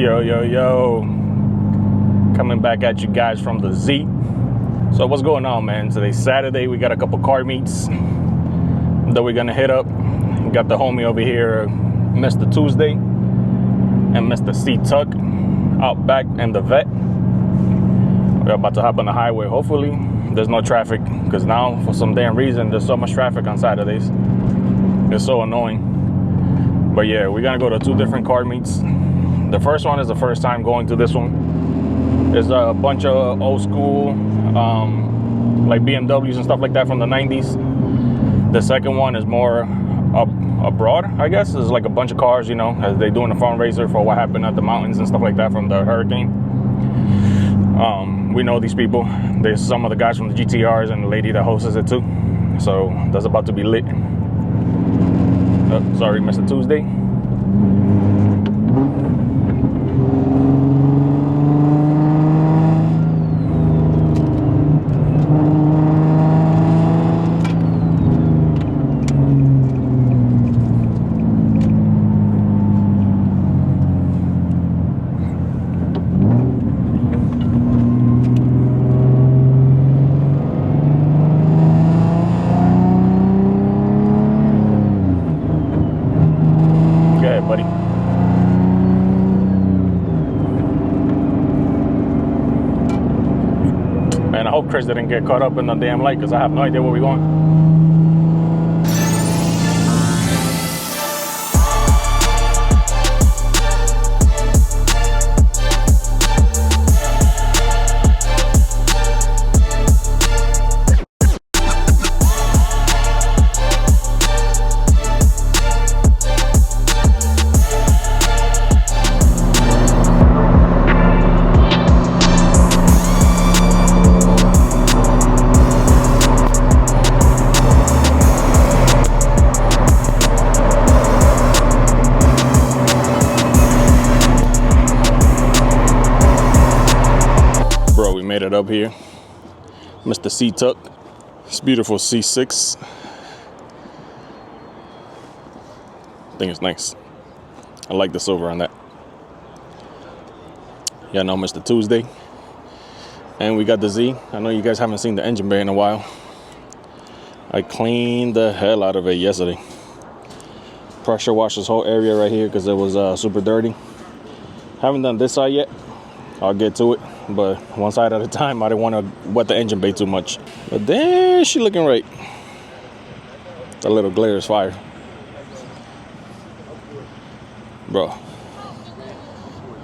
Yo, yo, yo. Coming back at you guys from the Z. So what's going on, man? Today's Saturday. We got a couple car meets that we're gonna hit up. We got the homie over here, Mr. Tuesday, and Mr. C Tuck out back in the vet. We're about to hop on the highway. Hopefully there's no traffic, because now for some damn reason there's so much traffic on Saturdays. It's so annoying. But yeah, we're gonna go to two different car meets. The first one is the first time going to this one. There's a bunch of old school like BMWs and stuff like that from the 90s. The second one is more abroad, I guess. It's like a bunch of cars, you know, as they doing a fundraiser for what happened at the mountains and stuff like that from the hurricane. We know these people. There's some of the guys from the GTRs and the lady that hosts it too. So that's about to be lit. Sorry, Mr. Tuesday. Buddy. Man, I hope Chris didn't get caught up in the damn light, because I have no idea where we're going. Bro, we made it up here. Mr. C Tuck. It's beautiful C6. I think it's nice. I like the silver on that. Yeah, no, Mr. Tuesday. And we got the Z. I know you guys haven't seen the engine bay in a while. I cleaned the hell out of it yesterday. Pressure washed this whole area right here because it was super dirty. Haven't done this side yet. I'll get to it, but one side at a time. I didn't want to wet the engine bay too much. But there, she looking right. The little glare is fire. Bro,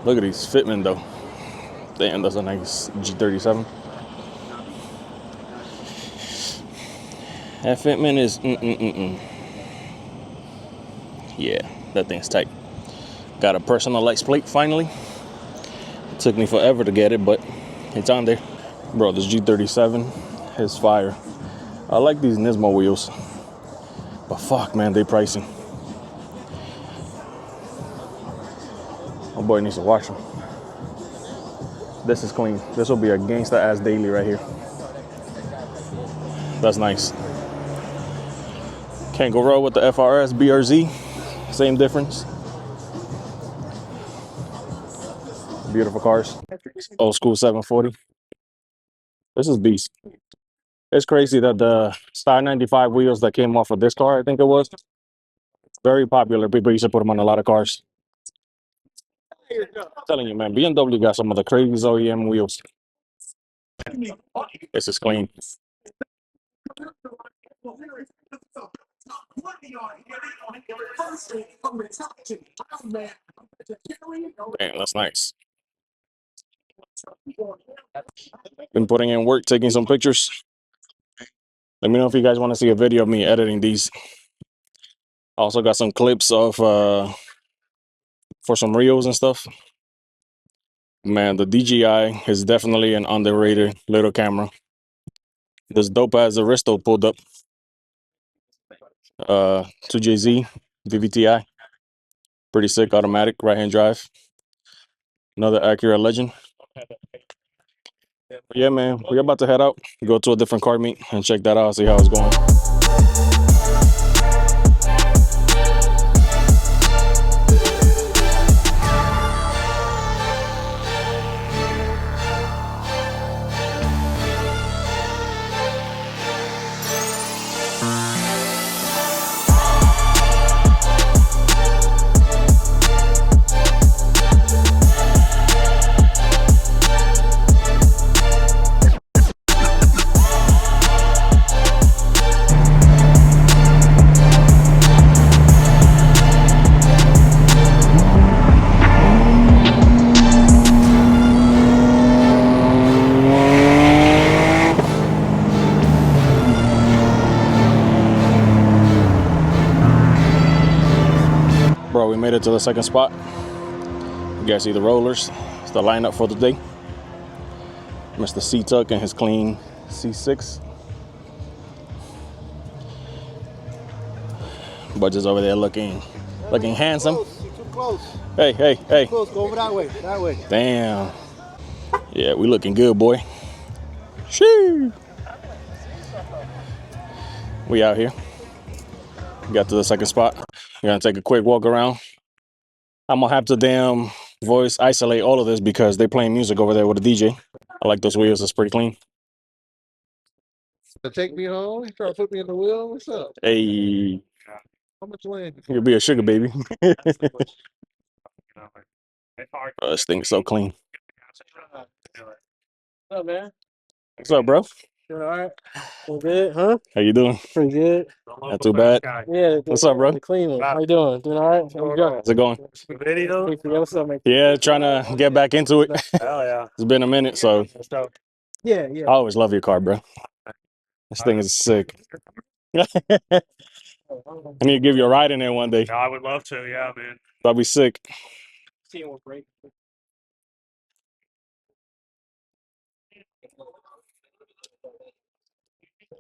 look at these fitment though. Damn, that's a nice G37. That fitment is Yeah, that thing's tight. Got a personalized plate finally. Took me forever to get it, but it's on there. Bro, this G37 is fire. I like these Nismo wheels, but fuck, man, they pricey. My boy needs to wash them. This is clean. This will be a gangsta ass daily right here. That's nice. Can't go wrong with the FRS BRZ. Same difference. Beautiful cars. Old school 740. This is beast. It's crazy that the Star 95 wheels that came off of this car, I think it was, very popular. People used to put them on a lot of cars. I'm telling you, man, BMW got some of the craziest OEM wheels. This is clean. Man, that's nice. Been putting in work, taking some pictures. Let me know if you guys want to see a video of me editing these. I also got some clips of for some reels and stuff. Man, the DJI is definitely an underrated little camera. This dope as Aristo pulled up. 2JZ VVTi. Pretty sick, automatic, right-hand drive. Another Acura Legend. But yeah, man, we're about to head out, go to a different car meet and check that out, see how it's going. we made it to the second spot. You guys see the rollers. It's the lineup for the day. Mr. C-Tuck and his clean C6. Budget's over there looking handsome. You're too close. Hey. Too close. Go over that way. That way. Damn. Yeah, we looking good, boy. Shoo. We out here. Got to the second spot. We're gonna take a quick walk around. I'm gonna have to damn voice isolate all of this because they playing music over there with a DJ. I like those wheels. It's pretty clean. To take me home? You trying to put me in the wheel? What's up? Hey. How much land? You'll be a sugar baby. This thing is so clean. What's up, man? What's up, bro? Doing all right? Doing good, huh? How you doing? Pretty good. Not too bad. Yeah. What's up, bro? The clean one. How you doing? Doing all right? How's it going? Video? Yeah, what's up, man? Yeah, trying to get back into it. Hell yeah. It's been a minute, so Yeah. I always love your car, bro. This thing is sick. I need to give you a ride in there one day. I would love to, yeah, man. That'd be sick.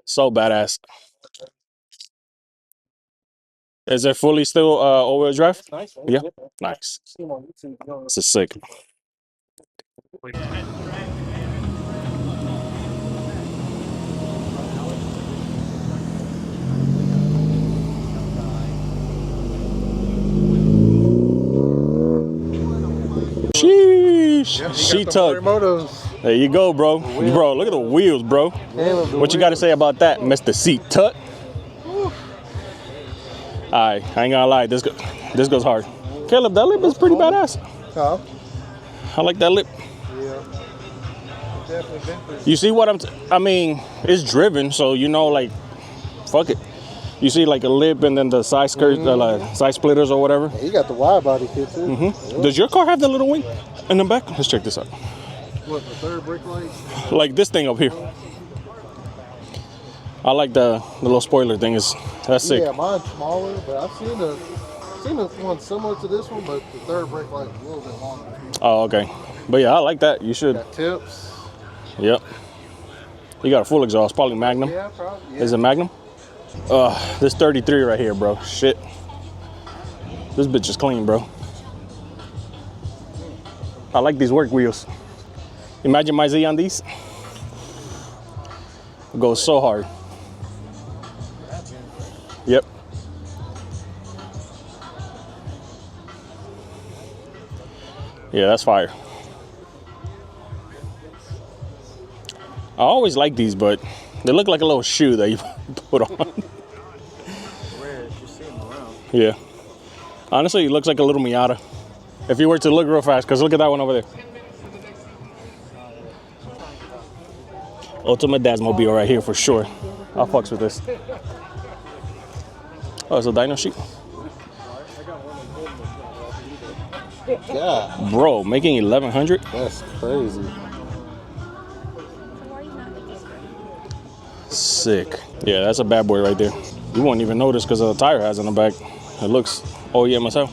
So badass. Is it fully still all-wheel drive? Nice. Yeah. Nice. This is sick. Sheesh. She-Tuck. There you go, bro. Bro, look at the wheels, bro. What you got to say about that, Mr. C-Tuck? Alright, I ain't gonna lie, this goes hard. Caleb, that lip is pretty badass. Huh? I like that lip. Yeah. Definitely been You see what I mean, it's driven, so you know, like, fuck it. You see like a lip and then the side skirt, side splitters or whatever. You got the wide body kit too. Mm-hmm. Does your car have the little wing in the back? Let's check this out. What, the third brake light? Like this thing up here. I like the little spoiler thing. That's sick. Yeah, mine's smaller, but I've seen a one similar to this one, but the third brake light is a little bit longer. Oh, okay. But yeah, I like that. You should. Got tips. Yep. You got a full exhaust, probably Magnum. Yeah, probably. Yeah. Is it Magnum? This 33 right here, bro. Shit. This bitch is clean, bro. I like these work wheels. Imagine my Z on these. It goes so hard. Yep. Yeah, that's fire. I always like these, but they look like a little shoe that you put on. Rare, you see them around. Yeah. Honestly, it looks like a little Miata. If you were to look real fast, because look at that one over there. Ultimate Dadsmobile right here for sure. I'll fucks with this. Oh, it's a dyno sheet. Yeah. Bro, making 1100? That's crazy. Sick. Yeah, that's a bad boy right there. You won't even notice because of the tire has on the back. It looks OEM as hell.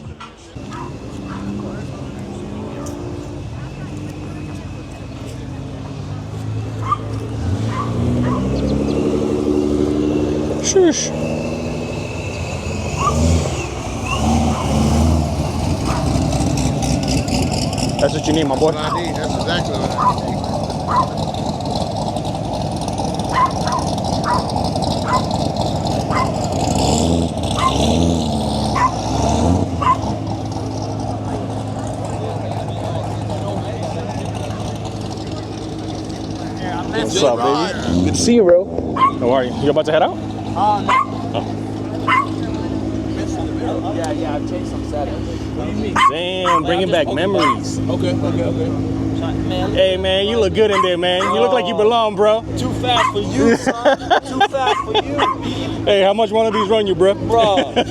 Shush. That's what you need, my boy. That's what I need. That's exactly what I need. What's up, baby? Good to see you, bro. How are you? You about to head out? Yeah, I've changed some settings. Damn, bringing back memories. Okay. Man, Hey, man, you look good in there, man. You look like you belong, bro. too fast for you, son. Too fast for you. Hey, how much one of these run you, bro? Bro. I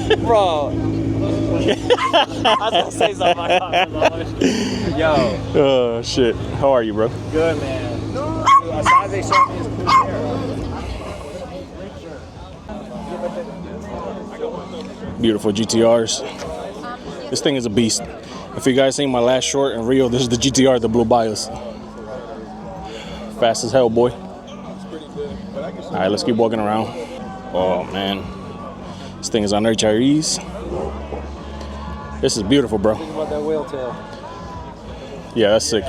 was gonna say something. Yo. Oh, shit. How are you, bro? Good, man. As long as they show me his cool hair. Beautiful GTRs. This thing is a beast. If you guys seen my last short in Rio, this is the GTR that blew by us. Fast as hell, boy. All right, let's keep walking around. Oh man, this thing is on HREs. This is beautiful, bro. Think about that whale tail. Yeah, that's sick.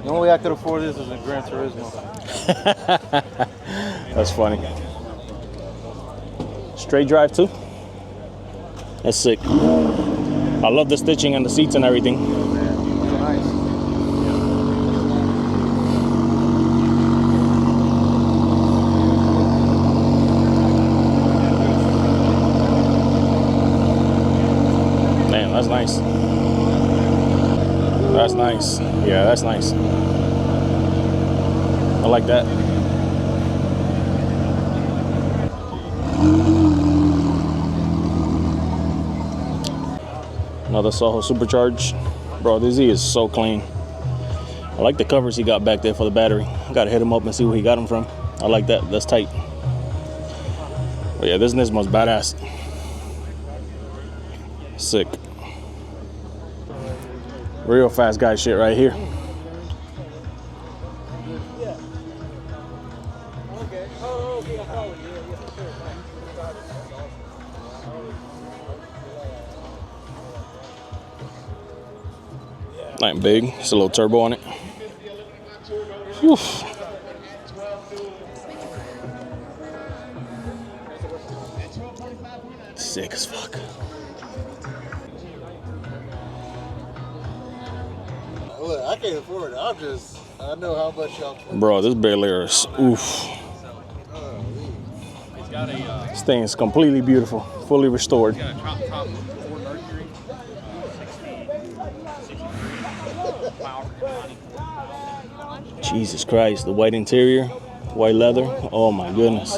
The only way I could afford this is a Gran Turismo. That's funny. Straight drive too. That's sick. I love the stitching and the seats and everything. Nice. Man, that's nice. That's nice. Yeah, that's nice. I like that. Another Soho supercharged. Bro, this Z is so clean. I like the covers he got back there for the battery. I gotta hit him up and see where he got them from. I like that. That's tight. But yeah, this Nismo's badass. Sick. Real fast guy shit right here. Not big, just a little turbo on it. Whew. Sick as fuck. Look, I can't afford it. I know how much y'all. Bro, this barely is. Oof. This thing is completely beautiful, fully restored. Jesus Christ, the white interior, white leather. Oh my goodness.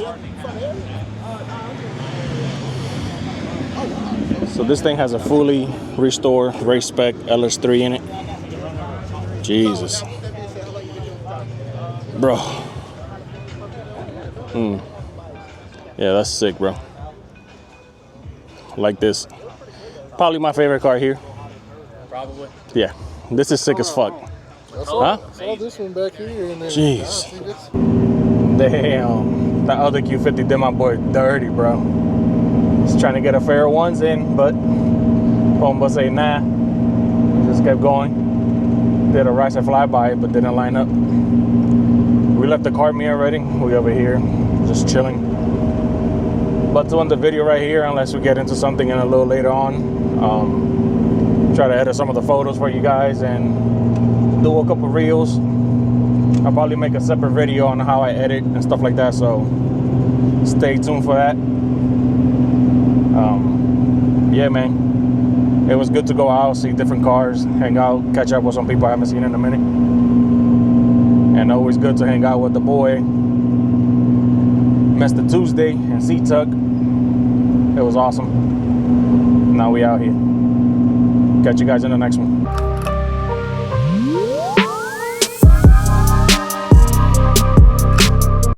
So this thing has a fully restored race spec LS3 in it. Jesus. Bro. Yeah, that's sick, bro. Like this. Probably my favorite car here. Probably. Yeah, this is sick as fuck. I Huh? saw this one back here. And then, Jeez. see this? Damn. That other Q50 did my boy dirty, bro. He's trying to get a fair ones in, but homeboy say nah. Just kept going. Did a ricer flyby, but didn't line up. We left the car me already. We over here, just chilling. But doing the video right here, unless we get into something in a little later on. Try to edit some of the photos for you guys and do a couple reels. I'll probably make a separate video on how I edit and stuff like that, so stay tuned for that. Yeah, man, it was good to go out, see different cars, hang out, catch up with some people I haven't seen in a minute, and always good to hang out with the boy Mr. Tuesday and C-Tuck. It was awesome. Now we out here. Catch you guys in the next one.